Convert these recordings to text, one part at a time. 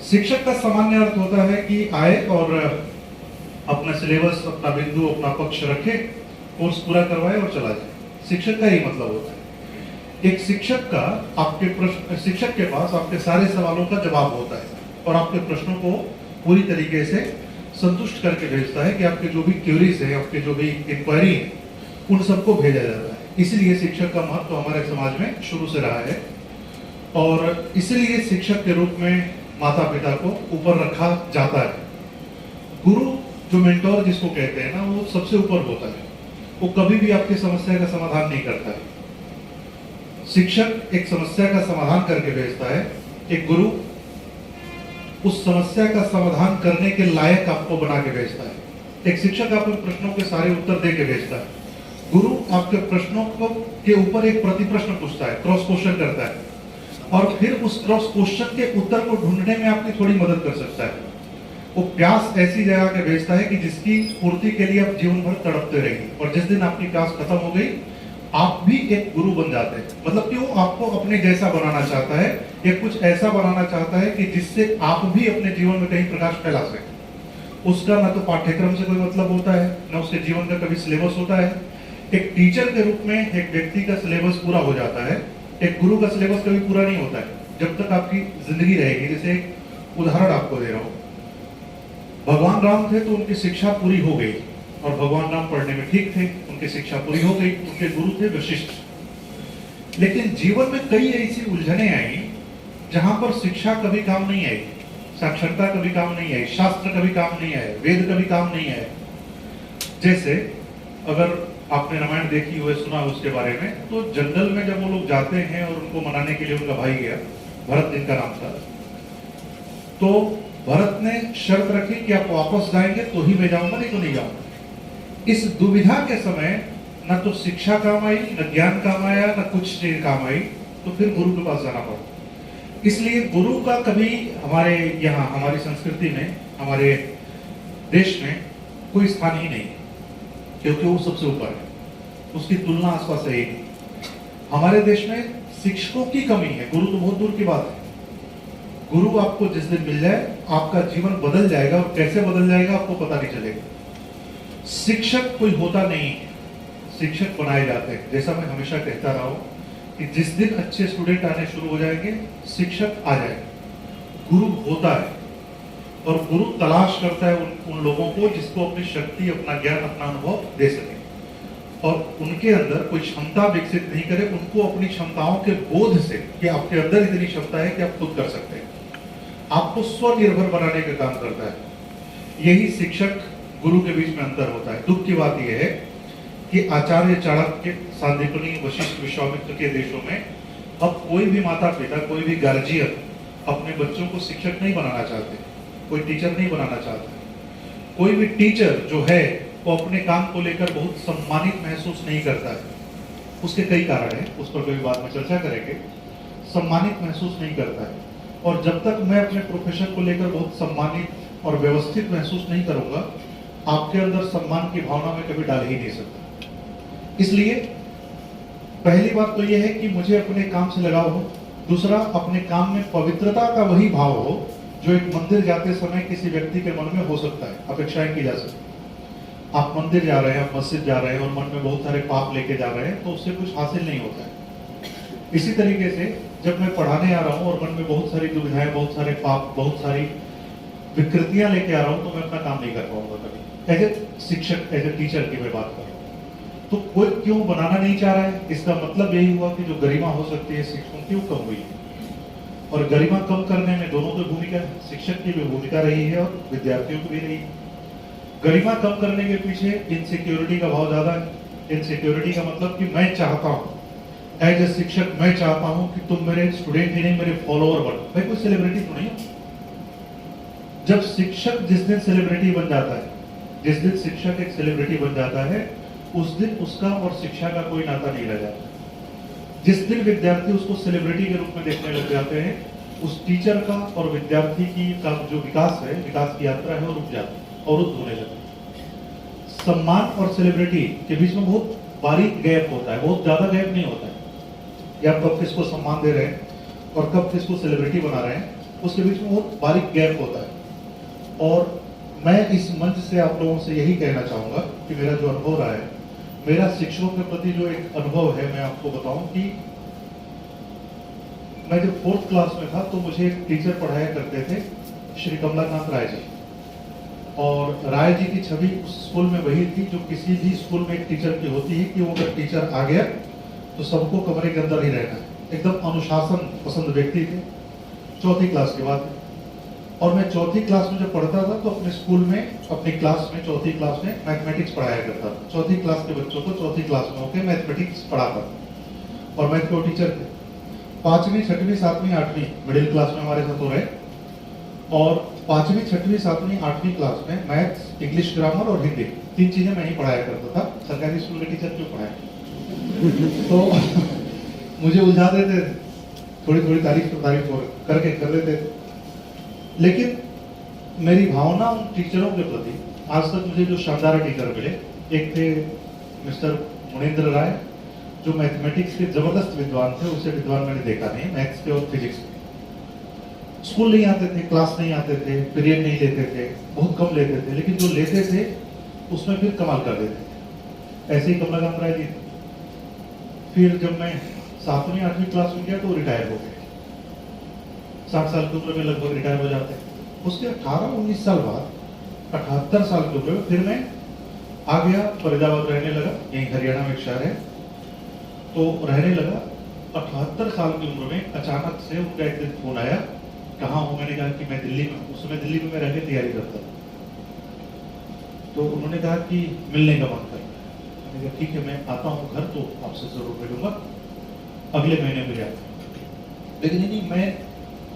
शिक्षक का सामान्य अर्थ होता है कि आए और अपना सिलेबस, अपना बिंदु, अपना पक्ष रखे, कोर्स पूरा करवाए और चला जाए। शिक्षक का ही मतलब होता है। एक शिक्षक का आपके प्रश्न, शिक्षक के पास आपके सारे सवालों का जवाब होता है और आपके प्रश्नों को पूरी तरीके से संतुष्ट करके भेजता है कि आपके जो भी क्यूरीज है, आपके जो भी इंक्वायरी है, उन सबको भेजा जाता है। इसलिए शिक्षक का महत्व तो हमारे समाज में शुरू से रहा है और इसलिए शिक्षक के रूप में माता पिता को ऊपर रखा जाता है। गुरु जो मेंटोर जिसको कहते हैं ना, वो सबसे ऊपर होता है। वो कभी भी आपकी समस्या का समाधान नहीं करता है। शिक्षक एक समस्या का समाधान करके भेजता है, एक गुरु उस समस्या का समाधान करने के लायक आपको बना के भेजता है। एक शिक्षक आपके प्रश्नों के सारे उत्तर दे के भेजता है। गुरु आपके प्रश्नों को के ऊपर एक प्रति प्रश्न पूछता है, क्रॉस क्वेश्चन करता है और फिर उस क्रॉस क्वेश्चन के उत्तर को ढूंढने में आपकी थोड़ी मदद कर सकता है। वो प्यास ऐसी जगह के भेजता है कि जिसकी पूर्ति के लिए आप जीवन भर तड़पते रहेंगे और जिस दिन आपकी प्यास खत्म हो गई, आप भी एक गुरु बन जाते हैं। मतलब कि वो आपको अपने जैसा बनाना चाहता है या कुछ ऐसा बनाना चाहता है कि जिससे आप भी अपने जीवन में कहीं प्रकाश फैला सकें। उसका ना तो पाठ्यक्रम से कोई मतलब होता है, ना उसके जीवन का कभी सिलेबस होता है। एक टीचर के रूप में एक व्यक्ति का सिलेबस पूरा हो जाता है, एक गुरु का सिलेबस कभी पूरा नहीं होता है जब तक आपकी जिंदगी रहेगी। जैसे एक उदाहरण आपको दे रहा हूं, भगवान राम थे तो उनकी शिक्षा पूरी हो गई और भगवान राम पढ़ने में ठीक थे, उनकी शिक्षा पूरी हो गई, उनके गुरु थे वशिष्ठ। लेकिन जीवन में कई ऐसी उलझने आई जहां पर शिक्षा कभी काम नहीं आई, साक्षरता कभी काम नहीं आई, शास्त्र कभी काम नहीं आए, वेद कभी काम नहीं आए। जैसे अगर आपने रामायण देखी हुई, सुना उसके बारे में, तो जंगल में जब वो लोग जाते हैं और उनको मनाने के लिए उनका भाई गया, भरत जिनका नाम था, तो भरत ने शर्त रखी कि आप वापस जाएंगे तो ही मैं जाऊंगा, नहीं तो नहीं जाऊंगा। इस दुविधा के समय न तो शिक्षा काम आई, न ज्ञान काम आया, न कुछ चीज काम आई, तो फिर गुरु के पास जाना पड़ा। इसलिए गुरु का कभी हमारे यहाँ, हमारी संस्कृति में, हमारे देश में कोई स्थान ही नहीं, क्योंकि वो सबसे ऊपर है, उसकी तुलना आसपास है। हमारे देश में शिक्षकों की कमी है, गुरु तो बहुत दूर की बात है। गुरु आपको जिस दिन मिल जाए, आपका जीवन बदल जाएगा और कैसे बदल जाएगा आपको पता नहीं चलेगा। शिक्षक कोई होता नहीं है, शिक्षक बनाए जाते हैं। जैसा मैं हमेशा कहता रहा हूं कि जिस दिन अच्छे स्टूडेंट आने शुरू हो जाएंगे, शिक्षक आ जाएगा। गुरु होता है और गुरु तलाश करता है उन लोगों को जिसको अपनी शक्ति, अपना ज्ञान, अपना अनुभव दे सके और उनके अंदर कोई क्षमता विकसित नहीं करे, उनको अपनी क्षमताओं के बोध से कि आपके अंदर इतनी क्षमता है कि आप खुद कर सकते हैं, आपको स्वनिर्भर बनाने का काम करता है। यही शिक्षक गुरु के बीच में अंतर होता है। दुख की बात यह है कि आचार्य चाणक्य, सांदीपनि, वशिष्ठ, विश्वामित्र के देशों में अब कोई भी माता पिता, कोई भी गार्जियन अपने बच्चों को शिक्षक नहीं बनाना चाहते, कोई टीचर नहीं बनाना चाहता। कोई भी टीचर जो है वो अपने काम को लेकर बहुत सम्मानित महसूस नहीं करता है। उसके कई कारण हैं, उस पर कोई बात में चर्चा करेंगे। सम्मानित महसूस नहीं करता है और जब तक मैं अपने प्रोफेशन को लेकर बहुत सम्मानित और व्यवस्थित महसूस नहीं करूंगा, आपके अंदर सम्मान की भावना में कभी डाल ही नहीं सकता। इसलिए पहली बात तो यह है कि मुझे अपने काम से लगाव हो। दूसरा, अपने काम में पवित्रता का वही भाव हो जो एक मंदिर जाते समय किसी व्यक्ति के मन में हो सकता है, अपेक्षाएं की जा सकती। आप मंदिर जा रहे हैं, आप मस्जिद जा रहे हैं और मन में बहुत सारे पाप लेके जा रहे हैं, तो उससे कुछ हासिल नहीं होता है। इसी तरीके से जब मैं पढ़ाने आ रहा हूँ और मन में बहुत सारी दुविधाएं, बहुत सारे पाप, बहुत सारी विकृतियां लेके आ रहा हूँ, तो मैं अपना काम नहीं कर पाऊंगा कभी। एज ए शिक्षक, एज ए टीचर की मैं बात कर रहा हूँ। तो कोई क्यों बनाना नहीं चाह रहा है? इसका मतलब यही हुआ कि जो गरिमा हो सकती है शिक्षकों की, वो कम हुई है। और गरिमा कम करने में दोनों की भूमिका है, शिक्षक की भी भूमिका रही है और विद्यार्थियों की भी रही है। गरिमा कम करने के पीछे इनसिक्योरिटी का भाव ज्यादा है। इनसिक्योरिटी का मतलब कि मैं चाहता हूं, एज ए शिक्षक मैं चाहता हूं कि तुम मेरे स्टूडेंट ही नहीं, मेरे फॉलोअर बनो। भाई कोई सेलिब्रिटी तो नहीं हो। जब शिक्षक जिस दिन सेलिब्रिटी बन जाता है, जिस दिन शिक्षक एक सेलिब्रिटी बन जाता है, उस दिन उसका और शिक्षा का कोई नाता नहीं रह जाता। जिस दिन विद्यार्थी उसको सेलिब्रिटी के रूप में देखने लग जाते हैं, उस टीचर का और विद्यार्थी की का जो विकास है, विकास की यात्रा है, वो रुक जाती है, अवरुद्ध होने लगती है। सम्मान और सेलिब्रिटी के बीच में बहुत बारीक गैप होता है, बहुत ज्यादा गैप नहीं होता है। या आप कब किसको सम्मान दे रहे हैं और कब किसको सेलिब्रिटी बना रहे हैं, उसके बीच में बहुत बारीक गैप होता है। और मैं इस मंच से आप लोगों से यही कहना चाहूंगा कि मेरा जो अनुभव रहा है, मेरा शिक्षकों के प्रति जो एक अनुभव है, मैं आपको बताऊं कि मैं जब 4th क्लास में था तो मुझे एक टीचर पढ़ाया करते थे, श्री कमलाकांत राय जी। और राय जी की छवि उस स्कूल में वही थी जो किसी भी स्कूल में एक टीचर की होती है कि वो अगर टीचर आ गया तो सबको कमरे के अंदर ही रहना है। एकदम अनुशासन पसंद व्यक्ति थे। 4th क्लास के बाद, और मैं 4th क्लास में जब पढ़ता था तो अपने स्कूल में, अपनी क्लास में 4th क्लास में मैथमेटिक्स पढ़ाया करता था। 4th क्लास के बच्चों को 4th क्लास में होकर मैथमेटिक्स पढ़ाता था और मैथ के टीचर थे। 5वीं 6वीं 7वीं 8वीं मिडिल क्लास में हमारे साथ हो रहे, और 5वीं 6वीं 7वीं 8वीं क्लास में मैथ्स, इंग्लिश ग्रामर और हिंदी, 3 चीजें मैं ही पढ़ाया करता था। सरकारी स्कूल के टीचर क्यों पढ़ाए तो मुझे उलझा देते थे, थोड़ी थोड़ी तारीफ करके कर देते थे। लेकिन मेरी भावना उन टीचरों के प्रति, आज तक मुझे जो शानदार टीचर मिले, एक थे मिस्टर मुनींद्र राय, जो मैथमेटिक्स के जबरदस्त विद्वान थे। उसे विद्वान मैंने देखा नहीं, मैथ्स के और फिजिक्स के। स्कूल नहीं आते थे, क्लास नहीं आते थे, पीरियड नहीं लेते थे, बहुत कम लेते थे, लेकिन जो लेते थे उसमें फिर कमाल कर देते थे। ऐसे ही कमलाकांत राय जी। फिर जब मैं 7वीं 8वीं क्लास में गया तो रिटायर हो गए। 60 साल की उम्र में लगभग रिटायर हो जाते हैं। उसके 18-19 साल बाद 78 साल की उम्र में फिर मैं आ गया, फरीदाबाद रहने लगा, यहीं हरियाणा में एक शहर है, तो रहने लगा। 78 साल की उम्र में अचानक से उनका एक दिन फोन आया, कहाँ हूँ? मैंने कहा कि मैं दिल्ली में हूँ। उस समय दिल्ली में मैं रहने की तैयारी करता था। तो उन्होंने कहा कि मिलने का मन करता है। मैंने कहा ठीक है, मैं आता हूँ घर तो आपसे जरूर मिलूंगा, अगले महीने मिल आता। लेकिन नहीं, मैं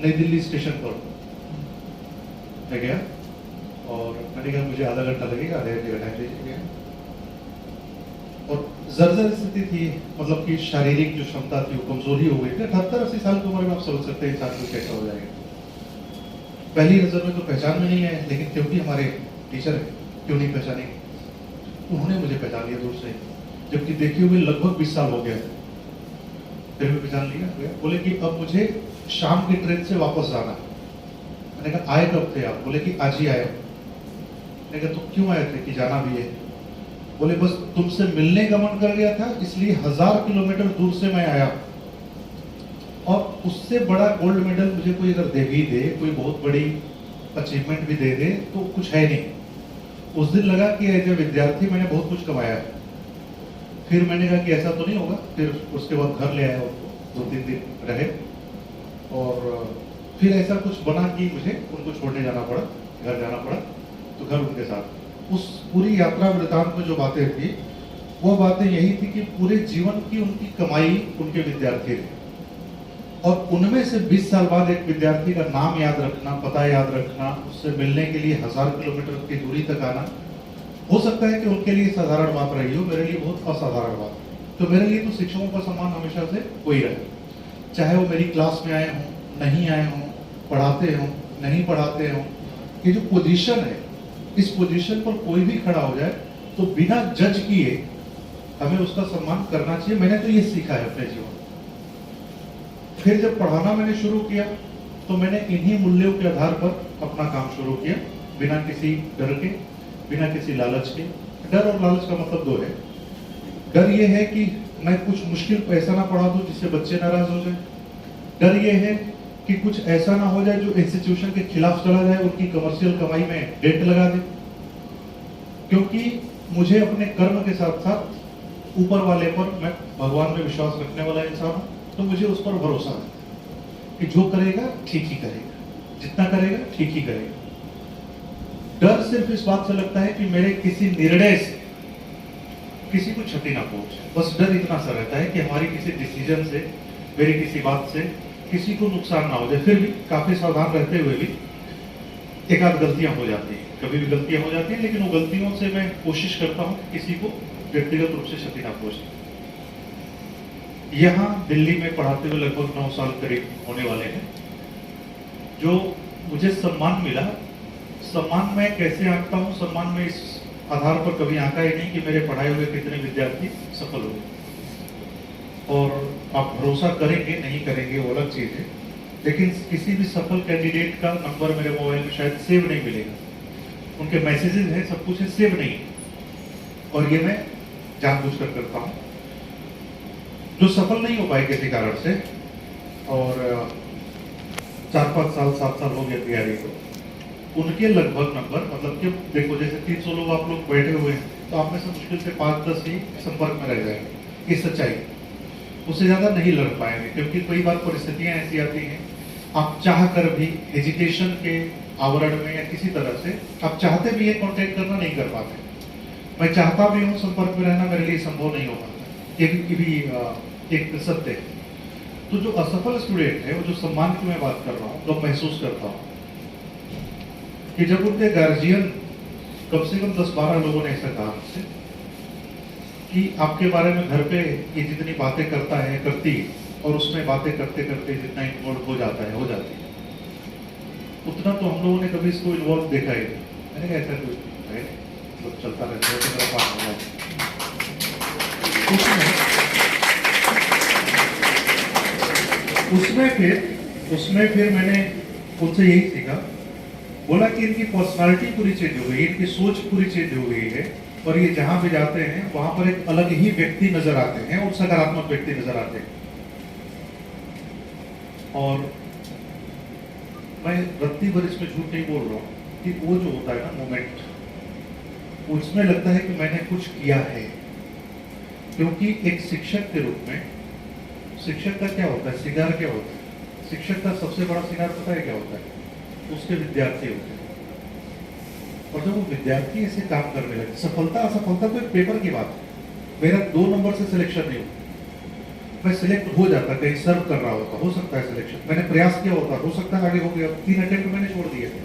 नई दिल्ली स्टेशन पर मैं गया और मैंने कहा मुझे आधा घंटा लगेगा, आधे घंटे का टाइम लीजिए। और जर्जर स्थिति थी, मतलब कि शारीरिक जो क्षमता थी वो कमजोरी हो गई थी। 78-80 साल की उम्र में आप समझ सकते हैं इंसान को कैसा हो जाएगा। पहली नजर में तो पहचान में नहीं आए, लेकिन क्योंकि हमारे टीचर है, क्यों नहीं पहचानेंगे। उन्होंने मुझे पहचान लिया दूर से, जबकि देखे हुए लगभग 20 साल हो गया, फिर भी पहचान लिया। बोले कि अब मुझे शाम की ट्रेन से वापस जाना है। मैंने कहा आए कब थे आप? बोले कि आज ही आए। मैंने कहा तो क्यों आए थे? कि जाना भी है। बोले बस तुमसे मिलने का मन कर गया था, इसलिए 1000 किलोमीटर दूर से मैं आया। और उससे बड़ा गोल्ड मेडल मुझे कोई अगर दे भी दे, कोई बहुत बड़ी अचीवमेंट भी दे दे, तो कुछ है नहीं। उस दिन लगा कि एज ए विद्यार्थी मैंने बहुत कुछ कमाया है। फिर मैंने कहा कि ऐसा तो नहीं होगा। फिर उसके बाद घर ले आया, 2-3 दिन रहे, और फिर ऐसा कुछ बना कि मुझे उनको छोड़ने जाना पड़ा, घर जाना पड़ा। तो घर उनके साथ उस पूरी यात्रा वृतांत में जो बातें थी, वो बातें यही थी कि पूरे जीवन की उनकी कमाई उनके विद्यार्थी थे। और उनमें से 20 साल बाद एक विद्यार्थी का नाम याद रखना, पता याद रखना, उससे मिलने के लिए 1000 किलोमीटर की दूरी तक आना, हो सकता है कि उनके लिए साधारण बात रही हो, मेरे लिए बहुत असाधारण बात। तो मेरे लिए तो शिक्षकों का सम्मान हमेशा से वही रहे, चाहे वो मेरी क्लास में आए हों, नहीं आए हों, पढ़ाते हों, नहीं पढ़ाते हों। ये जो पोजीशन है, इस पोजीशन पर कोई भी खड़ा हो जाए तो बिना जज किए हमें उसका सम्मान करना चाहिए। मैंने तो ये सीखा है अपने जीवन। फिर जब पढ़ाना मैंने शुरू किया तो मैंने इन्हीं मूल्यों के आधार पर अपना काम शुरू किया, बिना किसी डर के, बिना किसी लालच के। डर और लालच का मतलब दो है। डर ये है कि मैं कुछ मुश्किल पैसा ना पढ़ा दूं जिससे बच्चे नाराज हो जाए। डर ये है कि कुछ ऐसा ना हो जाए जो इंस्टीट्यूशन के खिलाफ चला जाए, उनकी कमर्शियल कमाई में डेंट लगा दे। क्योंकि मुझे अपने कर्म के साथ साथ ऊपर वाले पर, मैं भगवान में विश्वास रखने वाला इंसान हूं, तो मुझे उस पर भरोसा है कि जो करेगा ठीक ही करेगा, जितना करेगा ठीक ही करेगा। डर सिर्फ इस बात से लगता है कि मेरे किसी निर्णय से किसी को क्षति ना पहुंचे। बस डर इतना सा रहता है कि हमारी किसी डिसीजन से, मेरी किसी बात से किसी को नुकसान ना हो जाए। फिर भी काफी सावधान रहते हुए भी एक आध गलतियां हो जाती हैं, कभी भी गलतियां हो जाती हैं, लेकिन वो गलतियों से मैं कोशिश करता हूं कि किसी को व्यक्तिगत रूप से क्षति ना पहुंचे। यहाँ दिल्ली में पढ़ाते हुए लगभग 9 साल करीब होने वाले हैं। जो मुझे सम्मान मिला, सम्मान मैं कैसे आंकता हूँ? सम्मान में इस आधार पर कभी आंका ही नहीं कि मेरे पढ़ाए हुए कितने विद्यार्थी सफल हुए। और आप भरोसा करेंगे नहीं करेंगे वो अलग चीज है, लेकिन किसी भी सफल कैंडिडेट का नंबर मेरे मोबाइल में शायद सेव नहीं मिलेगा, उनके मैसेजेस हैं, सब कुछ है, सेव नहीं है। और ये मैं जानबूझकर करता हूं। जो सफल नहीं हो पाए किसी कारण से और 4-5 साल 7 साल हो गया तैयारी को, उनके लगभग नंबर, मतलब कि देखो जैसे 300 लोग आप लोग बैठे हुए हैं, तो आप में से मुश्किल से 5-10 ही संपर्क में रह जाएंगे। ये सच्चाई, उससे ज्यादा नहीं लड़ पाएंगे, क्योंकि कई बार परिस्थितियां ऐसी आती हैं, आप चाह कर भी एजुकेशन के आवरण में या किसी तरह से आप चाहते भी ये कांटेक्ट करना नहीं कर पाते। मैं चाहता भी हूँ संपर्क में रहना, मेरे लिए संभव नहीं हो पाता, ये भी एक सत्य है। तो जो असफल स्टूडेंट है, वो जो सम्मान की मैं बात कर रहा हूँ, तो महसूस करता हूँ कि जब उनके गार्जियन, कम से कम 10-12 लोगों ने ऐसा कहा मुझसे कि आपके बारे में घर पे ये जितनी बातें करता है, करती है, और उसमें बातें करते करते जितना इन्वॉल्व हो जाता है, हो जाती है, उतना तो हम लोगों ने कभी इसको इन्वॉल्व देखा ही नहीं। मैंने कहा ऐसा कुछ है, मतलब चलता रहता है, तो मेरा पास हो जाता उसमें फिर मैंने उनसे यही सीखा, बोला कि इनकी पर्सनालिटी पूरी चेंज हो गई, इनकी सोच पूरी चेंज हो गई है, और ये जहां भी जाते हैं वहां पर एक अलग ही व्यक्ति नजर आते हैं, और सकारात्मक व्यक्ति नजर आते हैं। और मैं रत्ती भर इसमें झूठ नहीं बोल रहा हूं कि वो जो होता है ना मोमेंट, उसमें लगता है कि मैंने कुछ किया है। क्योंकि एक शिक्षक के रूप में, शिक्षक का क्या होता है, श्रृंगार क्या होता है, शिक्षक का सबसे बड़ा श्रृंगार पता है क्या होता है, उसके विद्यार्थी होते हैं। और जब वो विद्यार्थी ऐसे काम करने लगे, सफलता असफलता तो एक पेपर की बात है, मेरा 2 नंबर से सिलेक्शन नहीं हुआ, मैं सिलेक्ट हो जाता, कहीं सर्व कर रहा होता, हो सकता है सिलेक्शन, मैंने प्रयास किया होता, हो सकता है आगे हो गया। 3 अटेम्प्ट मैंने छोड़ दिए थे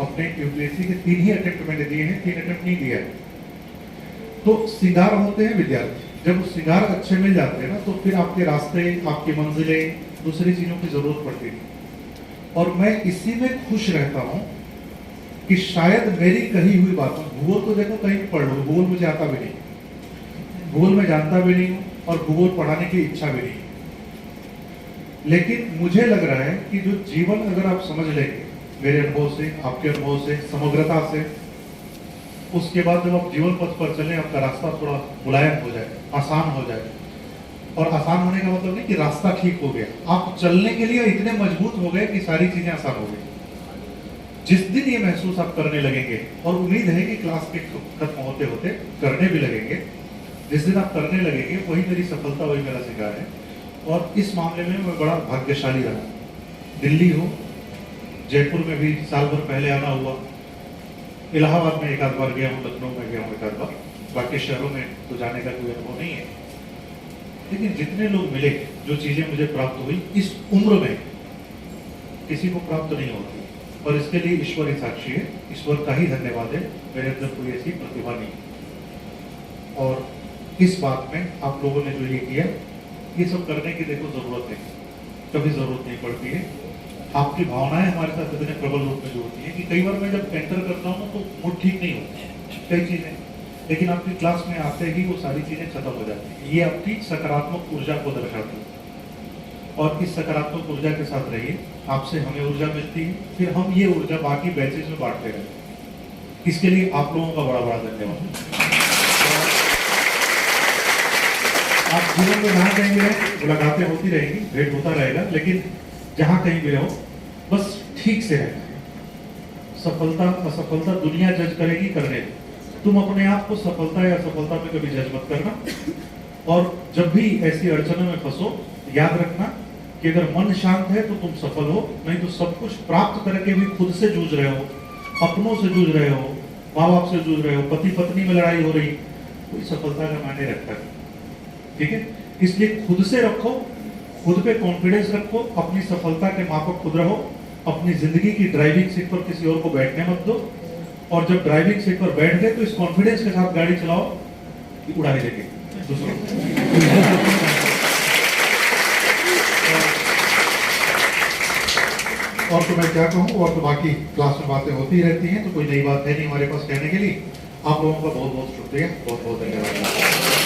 अपने यूपीएससी के, 3 ही अटेम्प्ट मैंने दिए हैं, 3 अटेम्प्ट नहीं दिया है। तो श्रृंगार होते हैं विद्यार्थी, जब श्रृंगार अच्छे मिल जाते हैं ना, तो फिर आपके रास्ते, आपकी मंजिलें, दूसरी चीजों की जरूरत पड़ती नहीं। और मैं इसी में खुश रहता हूं कि शायद मेरी कही हुई बात, भूगोल तो देखो कहीं भी पढ़ लो, भूगोल मुझे आता भी नहीं, भूगोल में जानता भी नहीं हूं, और भूगोल पढ़ाने की इच्छा भी नहीं। लेकिन मुझे लग रहा है कि जो जीवन अगर आप समझ लेंगे, मेरे अनुभव से, आपके अनुभव से, समग्रता से, उसके बाद जब आप जीवन पथ पर चले, आपका रास्ता थोड़ा मुलायम हो जाए, आसान हो जाए। और आसान होने का मतलब नहीं कि रास्ता ठीक हो गया, आप चलने के लिए इतने मजबूत हो गए कि सारी चीजें आसान हो गई। जिस दिन ये महसूस आप करने लगेंगे, और उम्मीद है कि क्लास के खत्म होते होते करने भी लगेंगे, जिस दिन आप करने लगेंगे, वही मेरी सफलता, वही मेरा शिकार है। और इस मामले में मैं बड़ा भाग्यशाली रहा। दिल्ली हो, जयपुर में भी साल भर पहले आना हुआ, इलाहाबाद में 1 आध बार गया हूँ, लखनऊ में गया हूँ 1 आध बार, बाकी शहरों में तो जाने का कोई अनुभव नहीं है। लेकिन जितने लोग मिले, जो चीजें मुझे प्राप्त हुई इस उम्र में, किसी को प्राप्त नहीं होती, और इसके लिए ईश्वर ही साक्षी है, ईश्वर का ही धन्यवाद है, मेरे अंदर कोई ऐसी प्रतिभा नहीं। और इस बात में आप लोगों ने जो ये किया, ये सब करने की देखो जरूरत है, कभी जरूरत नहीं पड़ती है। आपकी भावनाएं हमारे साथ इतने प्रबल रूप में जुड़ती हैं कि कई बार मैं जब एंटर करता हूँ तो मूड ठीक नहीं होता कई चीजें, लेकिन आपकी क्लास में आते ही वो सारी चीजें खत्म हो जाती हैं। ये आपकी सकारात्मक ऊर्जा को दर्शाती है, और इस सकारात्मक ऊर्जा के साथ रहिए, आपसे हमें ऊर्जा मिलती है, फिर हम ये ऊर्जा बाकी बैचेज में बांटते रहते। इसके लिए आप लोगों का बड़ा बड़ा धन्यवाद। आप जीवन में जहाँ कहीं भी रहे, मुलाकातें होती रहेंगी, भेंट होता रहेगा, लेकिन जहां कहीं भी रहो, बस ठीक से रहना है। सफलता असफलता दुनिया जज करेगी, करने दो, तुम अपने आप को सफलता या असफलता में कभी जज मत करना। और जब भी ऐसी अड़चनों में फंसो, याद रखना कि अगर मन शांत है तो तुम सफल हो, नहीं तो सब कुछ प्राप्त करके भी खुद से जूझ रहे हो, अपनों से जूझ रहे हो, माँ बाप से जूझ रहे हो, पति पत्नी में लड़ाई हो रही, कोई सफलता का मायने रखता है। ठीक है, इसलिए खुद से रखो, खुद पे कॉन्फिडेंस रखो, अपनी सफलता के मापक खुद रहो, अपनी जिंदगी की ड्राइविंग सीट पर किसी और को बैठने मत दो, और जब ड्राइविंग सीट पर बैठ गए तो इस कॉन्फिडेंस के साथ गाड़ी चलाओ कि उड़ाने लगे दूसरों और तो मैं क्या कहूँ, और तो बाकी क्लास में बातें होती रहती हैं, तो कोई नई बात है नहीं हमारे पास कहने के लिए। आप लोगों का बहुत बहुत शुक्रिया, बहुत बहुत धन्यवाद।